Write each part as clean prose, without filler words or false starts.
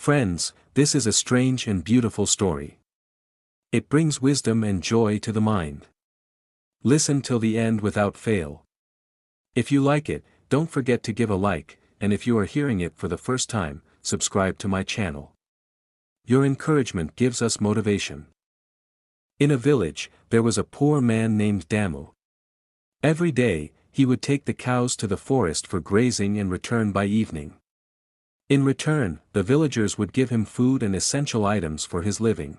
Friends, this is a strange and beautiful story. It brings wisdom and joy to the mind. Listen till the end without fail. If you like it, don't forget to give a like, and if you are hearing it for the first time, subscribe to my channel. Your encouragement gives us motivation. In a village, there was a poor man named Damu. Every day, he would take the cows to the forest for grazing and return by evening. In return, the villagers would give him food and essential items for his living.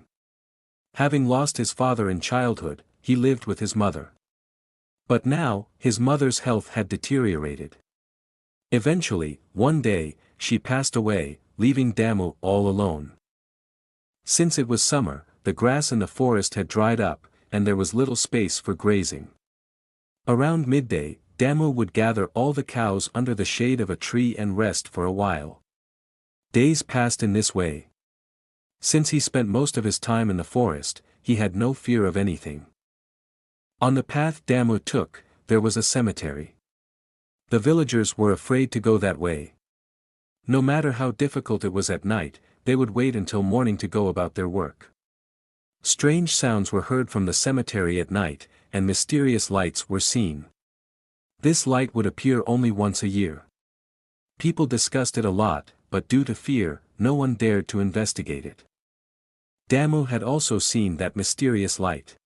Having lost his father in childhood, he lived with his mother. But now, his mother's health had deteriorated. Eventually, one day, she passed away, leaving Damu all alone. Since it was summer, the grass in the forest had dried up, and there was little space for grazing. Around midday, Damu would gather all the cows under the shade of a tree and rest for a while. Days passed in this way. Since he spent most of his time in the forest, he had no fear of anything. On the path Damu took, there was a cemetery. The villagers were afraid to go that way. No matter how difficult it was at night, they would wait until morning to go about their work. Strange sounds were heard from the cemetery at night, and mysterious lights were seen. This light would appear only once a year. People discussed it a lot, but due to fear, no one dared to investigate it. Damu had also seen that mysterious light.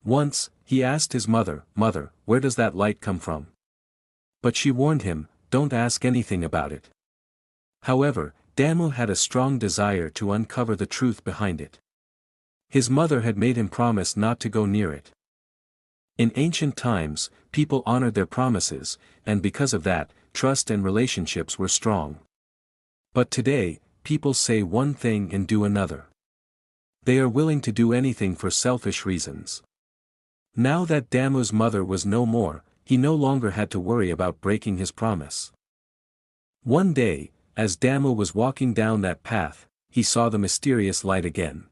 Once, he asked his mother, "Mother, where does that light come from?" But she warned him, "Don't ask anything about it." However, Damu had a strong desire to uncover the truth behind it. His mother had made him promise not to go near it. In ancient times, people honored their promises, and because of that, trust and relationships were strong. But today, people say one thing and do another. They are willing to do anything for selfish reasons. Now that Damu's mother was no more, he no longer had to worry about breaking his promise. One day, as Damu was walking down that path, he saw the mysterious light again.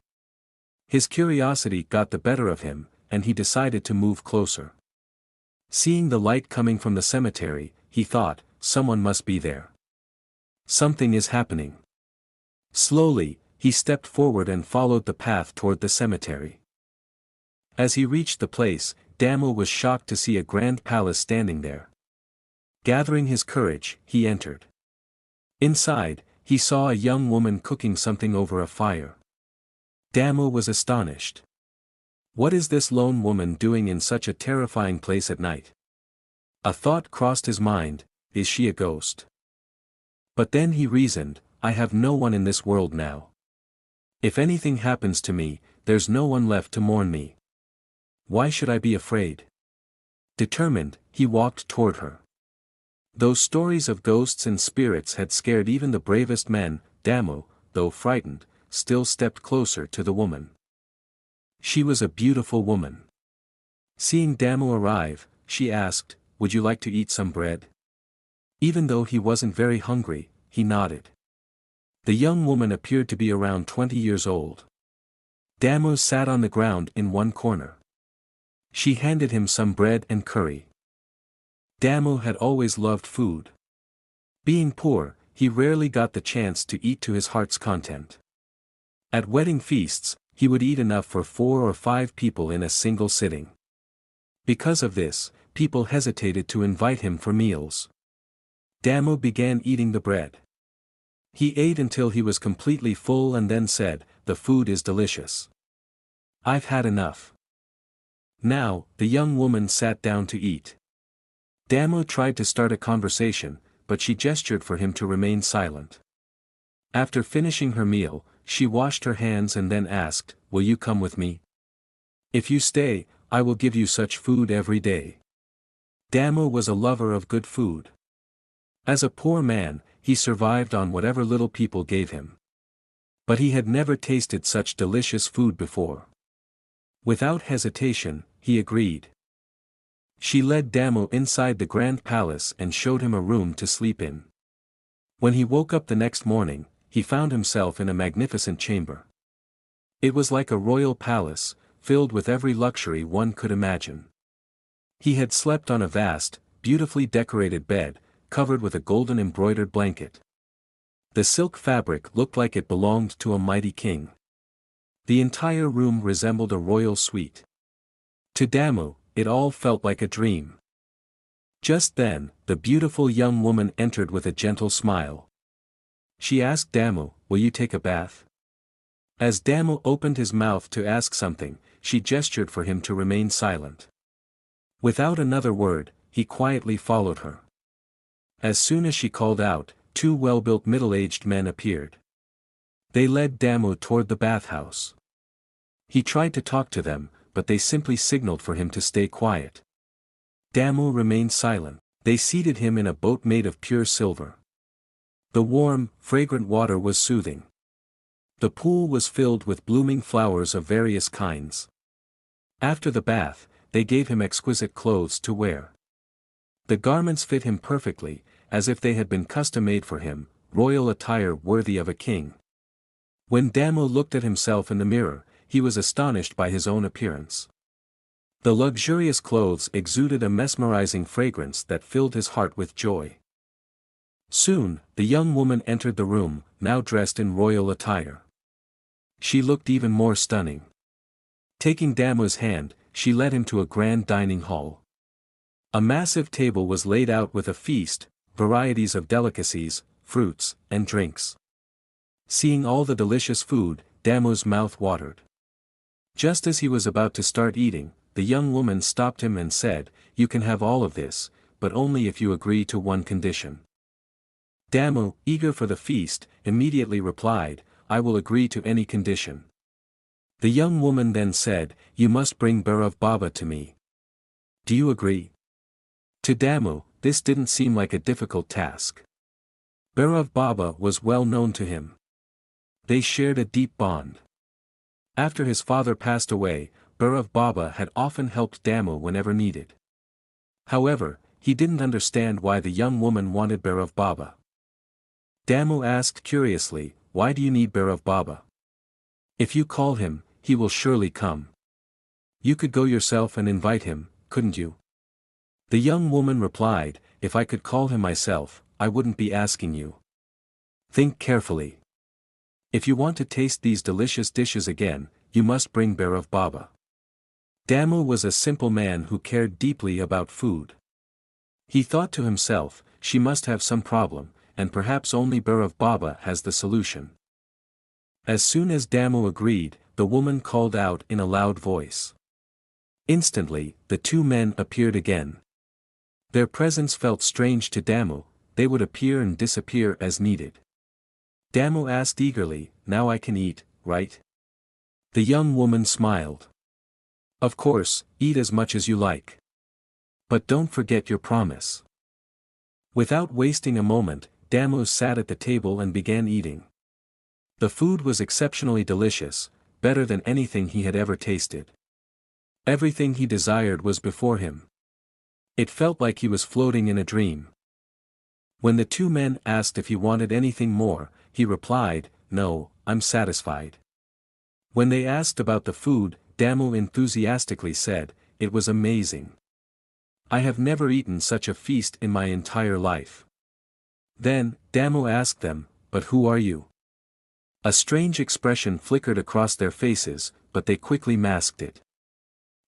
His curiosity got the better of him, and he decided to move closer. Seeing the light coming from the cemetery, he thought, "Someone must be there. Something is happening." Slowly, he stepped forward and followed the path toward the cemetery. As he reached the place, Damu was shocked to see a grand palace standing there. Gathering his courage, he entered. Inside, he saw a young woman cooking something over a fire. Damu was astonished. What is this lone woman doing in such a terrifying place at night? A thought crossed his mind, is she a ghost? But then he reasoned, I have no one in this world now. If anything happens to me, there's no one left to mourn me. Why should I be afraid? Determined, he walked toward her. Those stories of ghosts and spirits had scared even the bravest men. Damu, though frightened, still stepped closer to the woman. She was a beautiful woman. Seeing Damu arrive, she asked, "Would you like to eat some bread?" Even though he wasn't very hungry, he nodded. The young woman appeared to be around 20 years old. Damu sat on the ground in one corner. She handed him some bread and curry. Damu had always loved food. Being poor, he rarely got the chance to eat to his heart's content. At wedding feasts, he would eat enough for 4 or 5 people in a single sitting. Because of this, people hesitated to invite him for meals. Damu began eating the bread. He ate until he was completely full and then said, "The food is delicious. I've had enough." Now, the young woman sat down to eat. Damu tried to start a conversation, but she gestured for him to remain silent. After finishing her meal, she washed her hands and then asked, "Will you come with me? If you stay, I will give you such food every day." Damu was a lover of good food. As a poor man, he survived on whatever little people gave him. But he had never tasted such delicious food before. Without hesitation, he agreed. She led Damu inside the grand palace and showed him a room to sleep in. When he woke up the next morning, he found himself in a magnificent chamber. It was like a royal palace, filled with every luxury one could imagine. He had slept on a vast, beautifully decorated bed, covered with a golden embroidered blanket. The silk fabric looked like it belonged to a mighty king. The entire room resembled a royal suite. To Damu, it all felt like a dream. Just then, the beautiful young woman entered with a gentle smile. She asked Damu, "Will you take a bath?" As Damu opened his mouth to ask something, she gestured for him to remain silent. Without another word, he quietly followed her. As soon as she called out, two well-built middle-aged men appeared. They led Damu toward the bathhouse. He tried to talk to them, but they simply signaled for him to stay quiet. Damu remained silent. They seated him in a boat made of pure silver. The warm, fragrant water was soothing. The pool was filled with blooming flowers of various kinds. After the bath, they gave him exquisite clothes to wear. The garments fit him perfectly, as if they had been custom-made for him, royal attire worthy of a king. When Damu looked at himself in the mirror, he was astonished by his own appearance. The luxurious clothes exuded a mesmerizing fragrance that filled his heart with joy. Soon, the young woman entered the room, now dressed in royal attire. She looked even more stunning. Taking Damu's hand, she led him to a grand dining hall. A massive table was laid out with a feast, varieties of delicacies, fruits, and drinks. Seeing all the delicious food, Damu's mouth watered. Just as he was about to start eating, the young woman stopped him and said, "You can have all of this, but only if you agree to one condition." Damu, eager for the feast, immediately replied, "I will agree to any condition." The young woman then said, "You must bring Bhairav Baba to me. Do you agree?" To Damu, this didn't seem like a difficult task. Bhairav Baba was well known to him. They shared a deep bond. After his father passed away, Bhairav Baba had often helped Damu whenever needed. However, he didn't understand why the young woman wanted Bhairav Baba. Damu asked curiously, "Why do you need Bhairav Baba? If you call him, he will surely come. You could go yourself and invite him, couldn't you?" The young woman replied, "If I could call him myself, I wouldn't be asking you. Think carefully. If you want to taste these delicious dishes again, you must bring Bhairav Baba." Damu was a simple man who cared deeply about food. He thought to himself, she must have some problem, and perhaps only Bhairav Baba has the solution. As soon as Damu agreed, the woman called out in a loud voice. Instantly, the two men appeared again. Their presence felt strange to Damu, they would appear and disappear as needed. Damu asked eagerly, "Now I can eat, right?" The young woman smiled. "Of course, eat as much as you like. But don't forget your promise." Without wasting a moment, Damu sat at the table and began eating. The food was exceptionally delicious, better than anything he had ever tasted. Everything he desired was before him. It felt like he was floating in a dream. When the two men asked if he wanted anything more, he replied, "No, I'm satisfied." When they asked about the food, Damu enthusiastically said, "It was amazing. I have never eaten such a feast in my entire life." Then, Damu asked them, "But who are you?" A strange expression flickered across their faces, but they quickly masked it.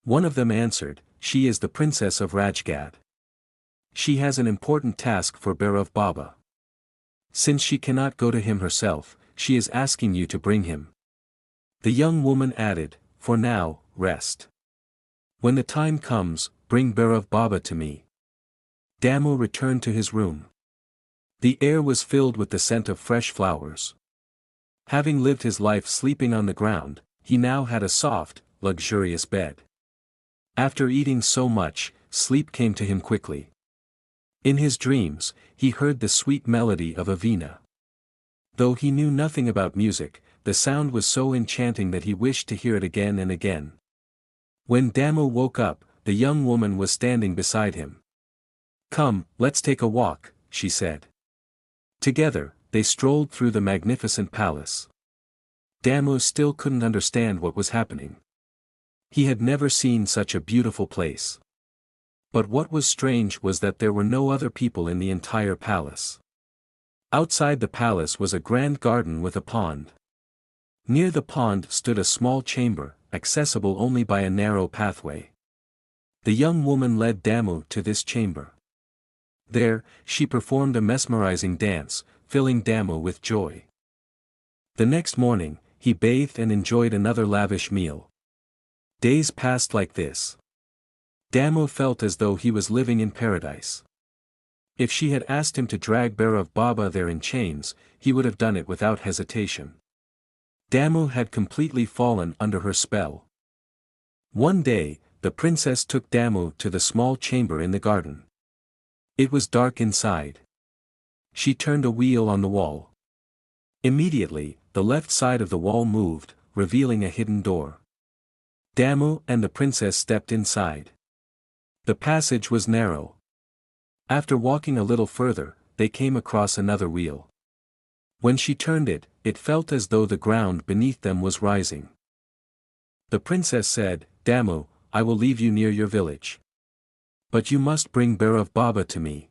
One of them answered, "She is the princess of Rajgad. She has an important task for Bhairav Baba. Since she cannot go to him herself, she is asking you to bring him." The young woman added, "For now, rest. When the time comes, bring Bhairav Baba to me." Damu returned to his room. The air was filled with the scent of fresh flowers. Having lived his life sleeping on the ground, he now had a soft, luxurious bed. After eating so much, sleep came to him quickly. In his dreams, he heard the sweet melody of a veena. Though he knew nothing about music, the sound was so enchanting that he wished to hear it again and again. When Damu woke up, the young woman was standing beside him. "Come, let's take a walk," she said. Together, they strolled through the magnificent palace. Damu still couldn't understand what was happening. He had never seen such a beautiful place. But what was strange was that there were no other people in the entire palace. Outside the palace was a grand garden with a pond. Near the pond stood a small chamber, accessible only by a narrow pathway. The young woman led Damu to this chamber. There, she performed a mesmerizing dance, filling Damu with joy. The next morning, he bathed and enjoyed another lavish meal. Days passed like this. Damu felt as though he was living in paradise. If she had asked him to drag Bhairav Baba there in chains, he would have done it without hesitation. Damu had completely fallen under her spell. One day, the princess took Damu to the small chamber in the garden. It was dark inside. She turned a wheel on the wall. Immediately, the left side of the wall moved, revealing a hidden door. Damu and the princess stepped inside. The passage was narrow. After walking a little further, they came across another wheel. When she turned it, it felt as though the ground beneath them was rising. The princess said, "Damu, I will leave you near your village. But you must bring Bhairav Baba to me.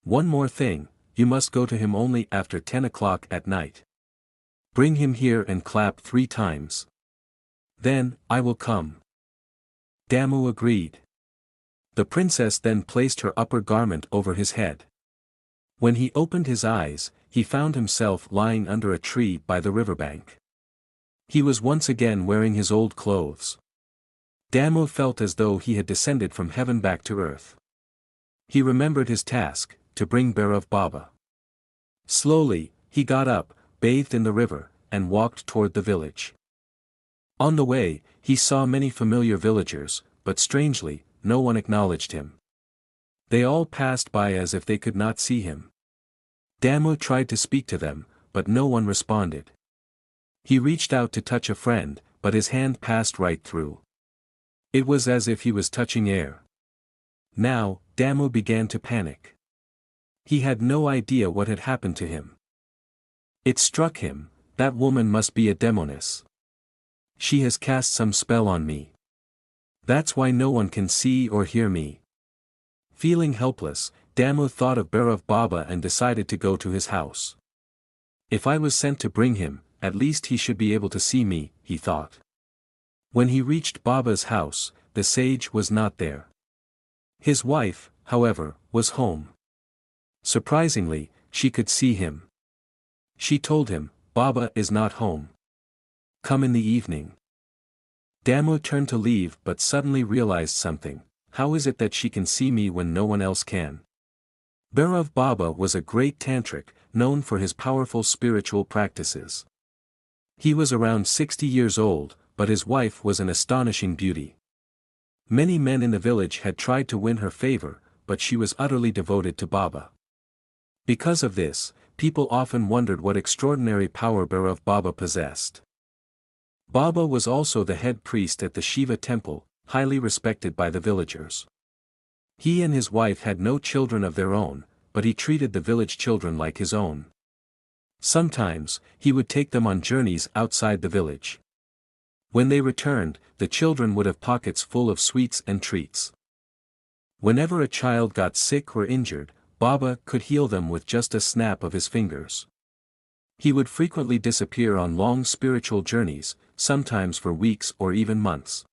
One more thing, you must go to him only after 10 o'clock at night. Bring him here and clap 3 times. Then, I will come." Damu agreed. The princess then placed her upper garment over his head. When he opened his eyes, he found himself lying under a tree by the riverbank. He was once again wearing his old clothes. Damu felt as though he had descended from heaven back to earth. He remembered his task, to bring Bhairav Baba. Slowly, he got up, bathed in the river, and walked toward the village. On the way, he saw many familiar villagers, but strangely, no one acknowledged him. They all passed by as if they could not see him. Damu tried to speak to them, but no one responded. He reached out to touch a friend, but his hand passed right through. It was as if he was touching air. Now, Damu began to panic. He had no idea what had happened to him. It struck him, that woman must be a demoness. She has cast some spell on me. That's why no one can see or hear me. Feeling helpless, Damu thought of Bhairav Baba and decided to go to his house. If I was sent to bring him, at least he should be able to see me, he thought. When he reached Baba's house, the sage was not there. His wife, however, was home. Surprisingly, she could see him. She told him, "Baba is not home. Come in the evening." Damu turned to leave but suddenly realized something. How is it that she can see me when no one else can? Bhairav Baba was a great tantric, known for his powerful spiritual practices. He was around 60 years old, but his wife was an astonishing beauty. Many men in the village had tried to win her favor, but she was utterly devoted to Baba. Because of this, people often wondered what extraordinary power Bhairav Baba possessed. Baba was also the head priest at the Shiva temple, highly respected by the villagers. He and his wife had no children of their own, but he treated the village children like his own. Sometimes, he would take them on journeys outside the village. When they returned, the children would have pockets full of sweets and treats. Whenever a child got sick or injured, Baba could heal them with just a snap of his fingers. He would frequently disappear on long spiritual journeys, sometimes for weeks or even months.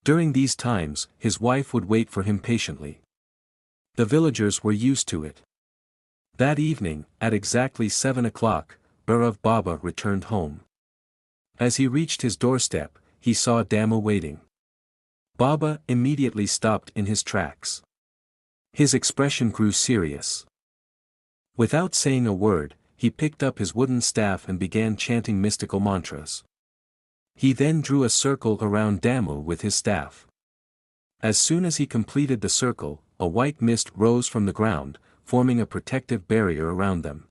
During these times, his wife would wait for him patiently. The villagers were used to it. That evening, at exactly 7 o'clock, Bhairav Baba returned home. As he reached his doorstep, he saw Damu waiting. Baba immediately stopped in his tracks. His expression grew serious. Without saying a word, he picked up his wooden staff and began chanting mystical mantras. He then drew a circle around Damu with his staff. As soon as he completed the circle, a white mist rose from the ground, forming a protective barrier around them.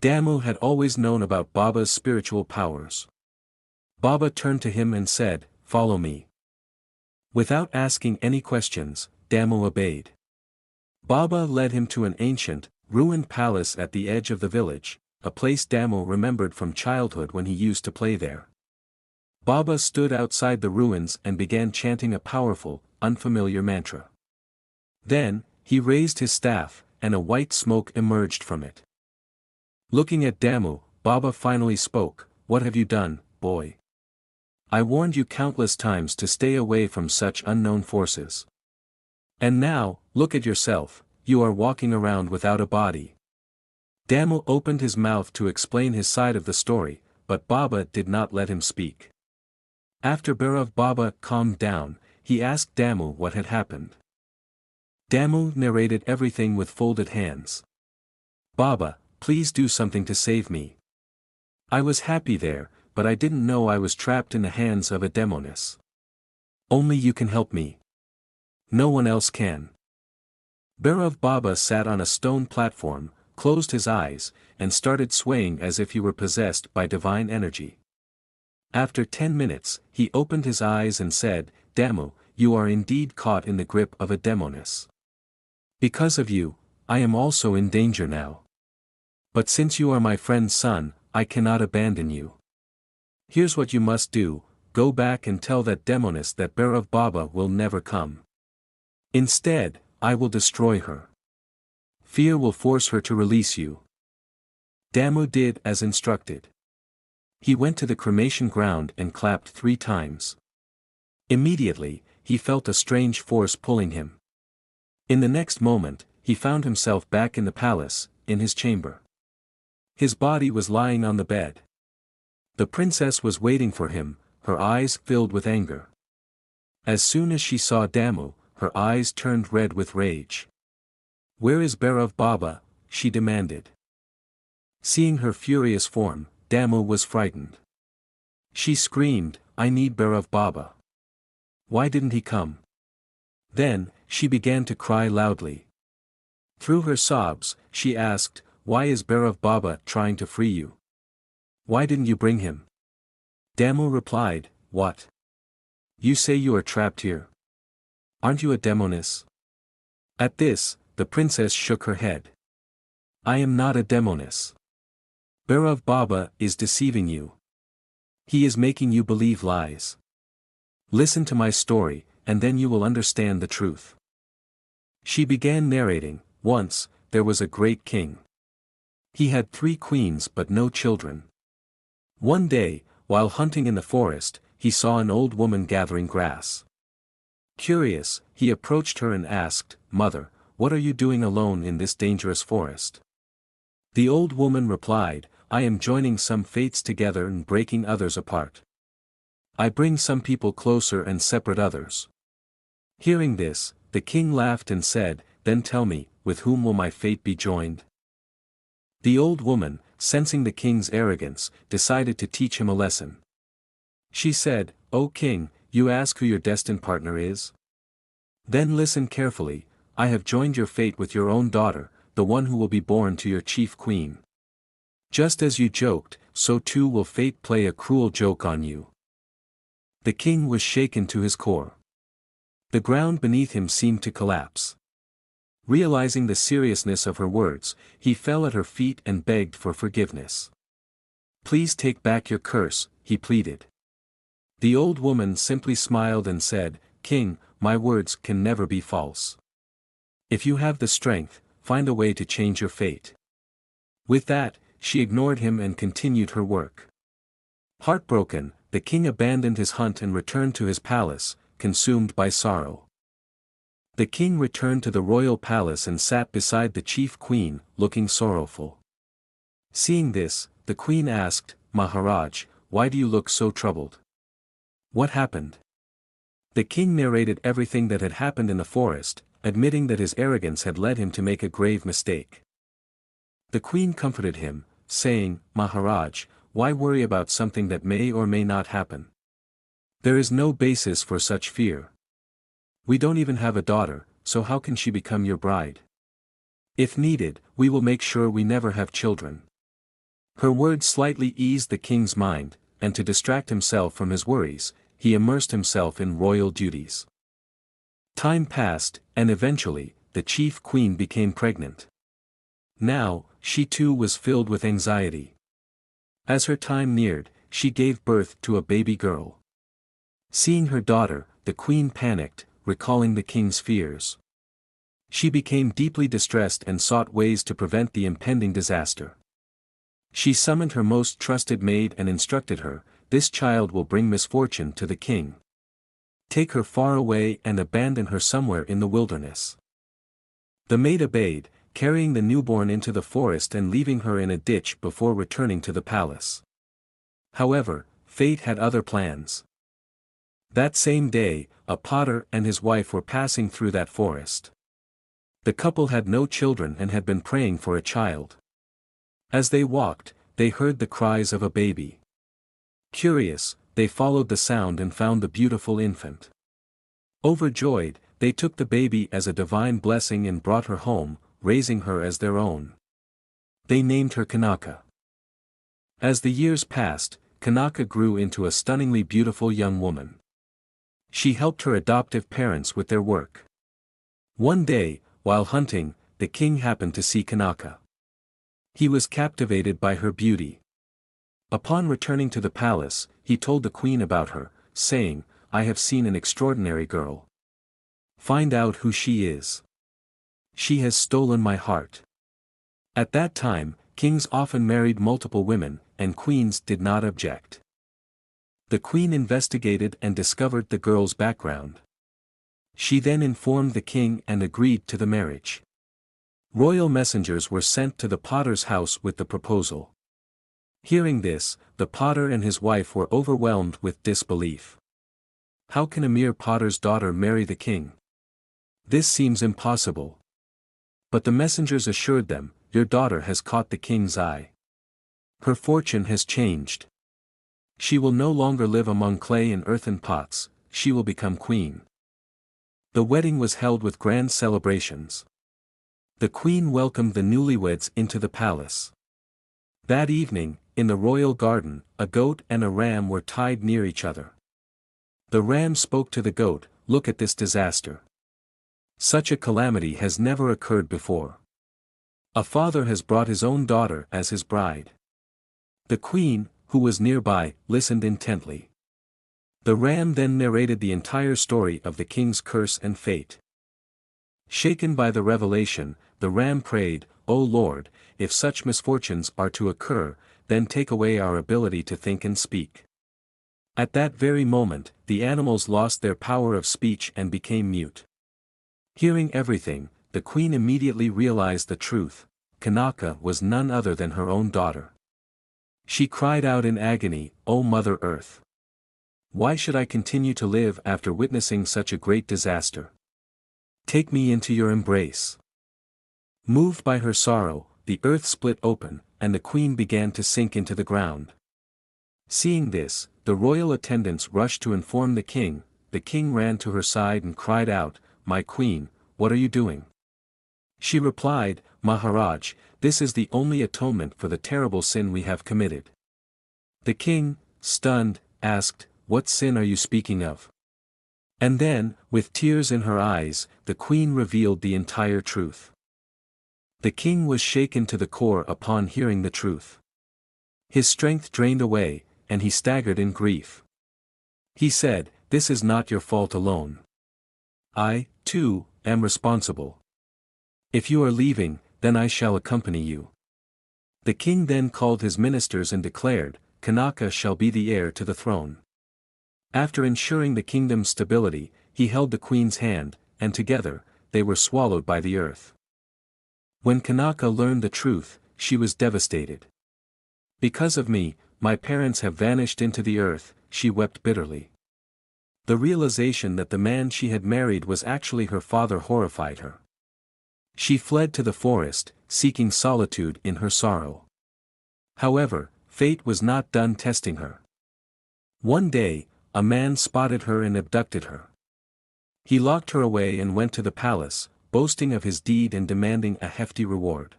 Damu had always known about Baba's spiritual powers. Baba turned to him and said, "Follow me." Without asking any questions, Damu obeyed. Baba led him to an ancient, ruined palace at the edge of the village, a place Damu remembered from childhood when he used to play there. Baba stood outside the ruins and began chanting a powerful, unfamiliar mantra. Then, he raised his staff, and a white smoke emerged from it. Looking at Damu, Baba finally spoke, "What have you done, boy? I warned you countless times to stay away from such unknown forces. And now, look at yourself, you are walking around without a body." Damu opened his mouth to explain his side of the story, but Baba did not let him speak. After Bhairav Baba calmed down, he asked Damu what had happened. Damu narrated everything with folded hands. "Baba, please do something to save me. I was happy there, but I didn't know I was trapped in the hands of a demoness. Only you can help me. No one else can." Bhairav Baba sat on a stone platform, closed his eyes, and started swaying as if he were possessed by divine energy. After 10 minutes, he opened his eyes and said, "Damu, you are indeed caught in the grip of a demoness. Because of you, I am also in danger now. But since you are my friend's son, I cannot abandon you. Here's what you must do, go back and tell that demoness that Bhairav Baba will never come. Instead, I will destroy her. Fear will force her to release you." Damu did as instructed. He went to the cremation ground and clapped 3 times. Immediately, he felt a strange force pulling him. In the next moment, he found himself back in the palace, in his chamber. His body was lying on the bed. The princess was waiting for him, her eyes filled with anger. As soon as she saw Damu, her eyes turned red with rage. "Where is Bhairav Baba?" she demanded. Seeing her furious form, Damu was frightened. She screamed, "I need Bhairav Baba. Why didn't he come?" Then, she began to cry loudly. Through her sobs, she asked, "Why is Bhairav Baba trying to free you? Why didn't you bring him?" Damu replied, "What? You say you are trapped here? Aren't you a demoness?" At this, the princess shook her head. "I am not a demoness. Bhairav Baba is deceiving you. He is making you believe lies. Listen to my story, and then you will understand the truth." She began narrating, "Once, there was a great king. He had 3 queens but no children. One day, while hunting in the forest, he saw an old woman gathering grass. Curious, he approached her and asked, 'Mother, what are you doing alone in this dangerous forest?' The old woman replied, 'I am joining some fates together and breaking others apart. I bring some people closer and separate others.' Hearing this, the king laughed and said, 'Then tell me, with whom will my fate be joined?' The old woman, sensing the king's arrogance, decided to teach him a lesson. She said, 'O king, you ask who your destined partner is? Then listen carefully, I have joined your fate with your own daughter, the one who will be born to your chief queen. Just as you joked, so too will fate play a cruel joke on you.' The king was shaken to his core. The ground beneath him seemed to collapse. Realizing the seriousness of her words, he fell at her feet and begged for forgiveness. 'Please take back your curse,' he pleaded. The old woman simply smiled and said, 'King, my words can never be false. If you have the strength, find a way to change your fate.' With that, she ignored him and continued her work. Heartbroken, the king abandoned his hunt and returned to his palace, consumed by sorrow. The king returned to the royal palace and sat beside the chief queen, looking sorrowful. Seeing this, the queen asked, 'Maharaj, why do you look so troubled? What happened?' The king narrated everything that had happened in the forest, admitting that his arrogance had led him to make a grave mistake. The queen comforted him, saying, 'Maharaj, why worry about something that may or may not happen? There is no basis for such fear. We don't even have a daughter, so how can she become your bride? If needed, we will make sure we never have children.' Her words slightly eased the king's mind, and to distract himself from his worries, he immersed himself in royal duties. Time passed, and eventually, the chief queen became pregnant. Now, she too was filled with anxiety. As her time neared, she gave birth to a baby girl. Seeing her daughter, the queen panicked, recalling the king's fears. She became deeply distressed and sought ways to prevent the impending disaster. She summoned her most trusted maid and instructed her, "This child will bring misfortune to the king. Take her far away and abandon her somewhere in the wilderness." The maid obeyed, carrying the newborn into the forest and leaving her in a ditch before returning to the palace. However, fate had other plans. That same day, a potter and his wife were passing through that forest. The couple had no children and had been praying for a child. As they walked, they heard the cries of a baby. Curious, they followed the sound and found the beautiful infant. Overjoyed, they took the baby as a divine blessing and brought her home, raising her as their own. They named her Kanaka. As the years passed, Kanaka grew into a stunningly beautiful young woman. She helped her adoptive parents with their work. One day, while hunting, the king happened to see Kanaka. He was captivated by her beauty. Upon returning to the palace, he told the queen about her, saying, "I have seen an extraordinary girl. Find out who she is. She has stolen my heart." At that time, kings often married multiple women, and queens did not object. The queen investigated and discovered the girl's background. She then informed the king and agreed to the marriage. Royal messengers were sent to the potter's house with the proposal. Hearing this, the potter and his wife were overwhelmed with disbelief. How can a mere potter's daughter marry the king? This seems impossible. But the messengers assured them, "Your daughter has caught the king's eye. Her fortune has changed. She will no longer live among clay and earthen pots, she will become queen." The wedding was held with grand celebrations. The queen welcomed the newlyweds into the palace. That evening, in the royal garden, a goat and a ram were tied near each other. The ram spoke to the goat, "Look at this disaster. Such a calamity has never occurred before. A father has brought his own daughter as his bride." The queen, who was nearby, listened intently. The ram then narrated the entire story of the king's curse and fate. Shaken by the revelation, the ram prayed, "O Lord, if such misfortunes are to occur, then take away our ability to think and speak." At that very moment, the animals lost their power of speech and became mute. Hearing everything, the queen immediately realized the truth: Kanaka was none other than her own daughter. She cried out in agony, "O Mother Earth! Why should I continue to live after witnessing such a great disaster? Take me into your embrace." Moved by her sorrow, the earth split open, and the queen began to sink into the ground. Seeing this, the royal attendants rushed to inform the king. The king ran to her side and cried out, "My queen, what are you doing?" She replied, "Maharaj, this is the only atonement for the terrible sin we have committed." The king, stunned, asked, "What sin are you speaking of?" And then, with tears in her eyes, the queen revealed the entire truth. The king was shaken to the core upon hearing the truth. His strength drained away, and he staggered in grief. He said, "This is not your fault alone. I, too, am responsible. If you are leaving, then I shall accompany you." The king then called his ministers and declared, "Kanaka shall be the heir to the throne." After ensuring the kingdom's stability, he held the queen's hand, and together, they were swallowed by the earth. When Kanaka learned the truth, she was devastated. "Because of me, my parents have vanished into the earth," she wept bitterly. The realization that the man she had married was actually her father horrified her. She fled to the forest, seeking solitude in her sorrow. However, fate was not done testing her. One day, a man spotted her and abducted her. He locked her away and went to the palace, boasting of his deed and demanding a hefty reward.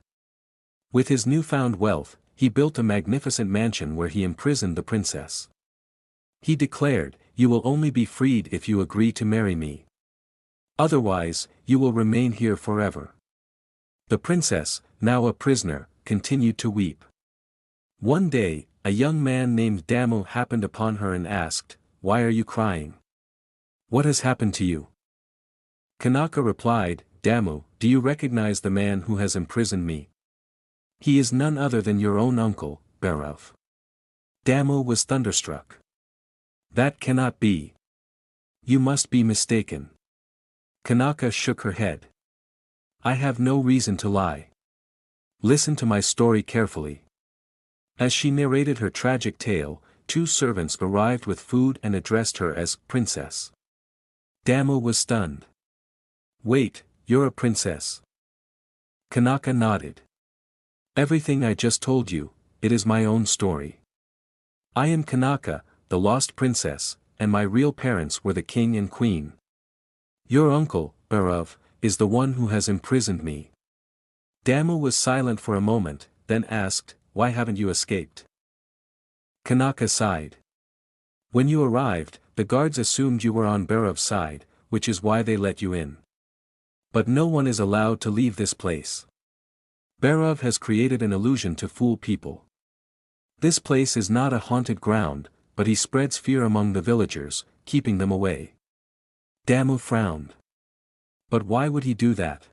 With his newfound wealth, he built a magnificent mansion where he imprisoned the princess. He declared, "You will only be freed if you agree to marry me. Otherwise, you will remain here forever." The princess, now a prisoner, continued to weep. One day, a young man named Damu happened upon her and asked, "Why are you crying? What has happened to you?" Kanaka replied, "Damu, do you recognize the man who has imprisoned me? He is none other than your own uncle, Bhairav. Damu was thunderstruck. That cannot be. You must be mistaken. Kanaka shook her head. I have no reason to lie. Listen to my story carefully. As she narrated her tragic tale, 2 servants arrived with food and addressed her as princess. Damu was stunned. Wait, you're a princess? Kanaka nodded. Everything I just told you, it is my own story. I am Kanaka, the lost princess, and my real parents were the king and queen. Your uncle, Bhairav, is the one who has imprisoned me. Damu was silent for a moment, then asked, why haven't you escaped? Kanaka sighed. When you arrived, the guards assumed you were on Bhairav's side, which is why they let you in. But no one is allowed to leave this place. Bhairav has created an illusion to fool people. This place is not a haunted ground, but he spreads fear among the villagers, keeping them away. Damu frowned. But why would he do that?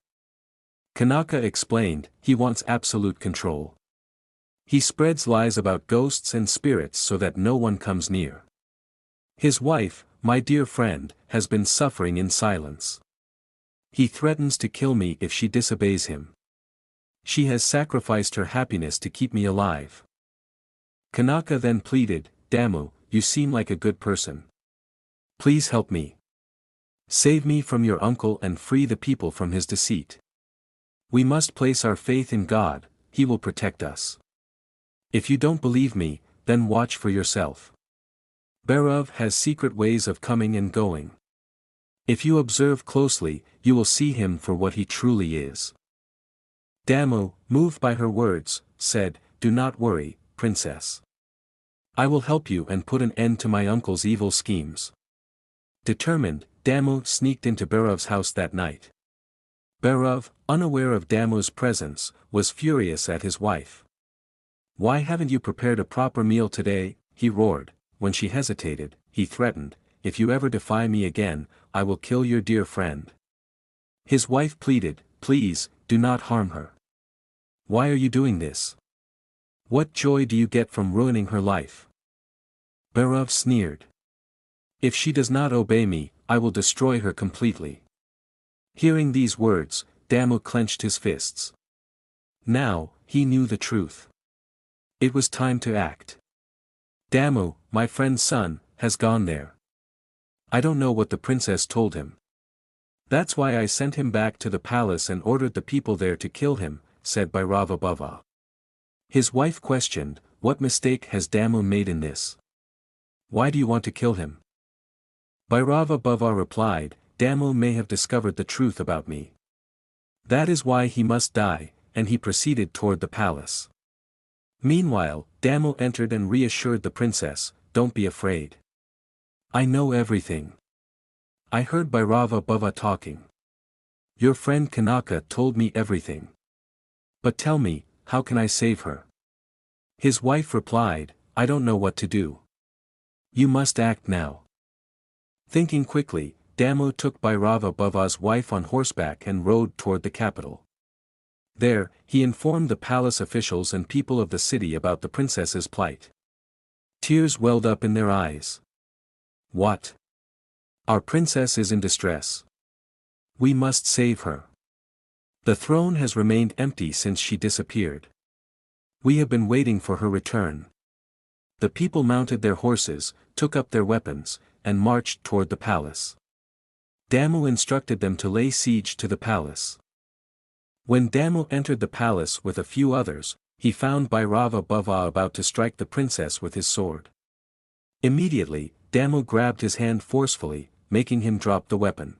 Kanaka explained, he wants absolute control. He spreads lies about ghosts and spirits so that no one comes near. His wife, my dear friend, has been suffering in silence. He threatens to kill me if she disobeys him. She has sacrificed her happiness to keep me alive. Kanaka then pleaded, Damu, you seem like a good person. Please help me. Save me from your uncle and free the people from his deceit. We must place our faith in God, he will protect us. If you don't believe me, then watch for yourself. Bhairav has secret ways of coming and going. If you observe closely, you will see him for what he truly is. Damu, moved by her words, said, do not worry, princess. I will help you and put an end to my uncle's evil schemes. Determined, Damu sneaked into Bhairav's house that night. Bhairav, unaware of Damu's presence, was furious at his wife. Why haven't you prepared a proper meal today? He roared. When she hesitated, he threatened, if you ever defy me again, I will kill your dear friend. His wife pleaded, please, do not harm her. Why are you doing this? What joy do you get from ruining her life? Bhairav sneered. If she does not obey me, I will destroy her completely. Hearing these words, Damu clenched his fists. Now, he knew the truth. It was time to act. Damu, my friend's son, has gone there. I don't know what the princess told him. That's why I sent him back to the palace and ordered the people there to kill him, said Bhairava. His wife questioned, what mistake has Damu made in this? Why do you want to kill him? Bhairava replied, Damu may have discovered the truth about me. That is why he must die, and he proceeded toward the palace. Meanwhile, Damu entered and reassured the princess, don't be afraid. I know everything. I heard Bhairava talking. Your friend Kanaka told me everything. But tell me, how can I save her? His wife replied, I don't know what to do. You must act now. Thinking quickly, Damu took Bhairava's wife on horseback and rode toward the capital. There, he informed the palace officials and people of the city about the princess's plight. Tears welled up in their eyes. What? Our princess is in distress. We must save her. The throne has remained empty since she disappeared. We have been waiting for her return. The people mounted their horses, took up their weapons, and marched toward the palace. Damu instructed them to lay siege to the palace. When Damu entered the palace with a few others, he found Bhairava about to strike the princess with his sword. Immediately, Damu grabbed his hand forcefully, making him drop the weapon.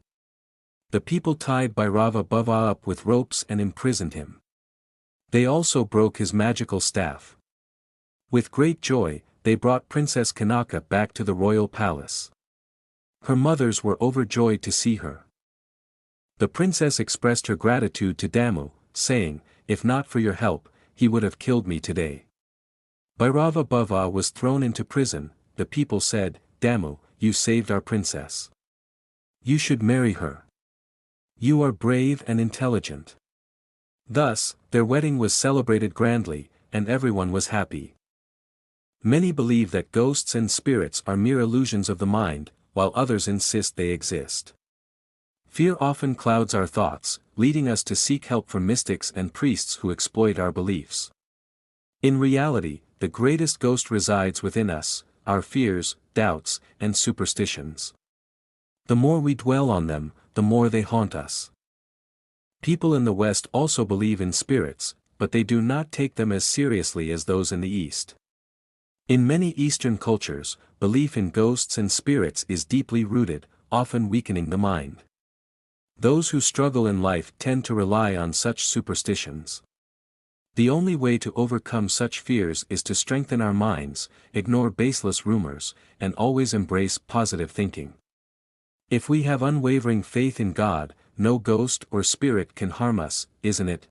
The people tied Bhairava up with ropes and imprisoned him. They also broke his magical staff. With great joy, they brought Princess Kanaka back to the royal palace. Her mothers were overjoyed to see her. The princess expressed her gratitude to Damu, saying, if not for your help, he would have killed me today. Bhairava was thrown into prison. The people said, Damu, you saved our princess. You should marry her. You are brave and intelligent. Thus, their wedding was celebrated grandly, and everyone was happy. Many believe that ghosts and spirits are mere illusions of the mind, while others insist they exist. Fear often clouds our thoughts, leading us to seek help from mystics and priests who exploit our beliefs. In reality, the greatest ghost resides within us, our fears, doubts, and superstitions. The more we dwell on them, the more they haunt us. People in the West also believe in spirits, but they do not take them as seriously as those in the East. In many Eastern cultures, belief in ghosts and spirits is deeply rooted, often weakening the mind. Those who struggle in life tend to rely on such superstitions. The only way to overcome such fears is to strengthen our minds, ignore baseless rumors, and always embrace positive thinking. If we have unwavering faith in God, no ghost or spirit can harm us, isn't it?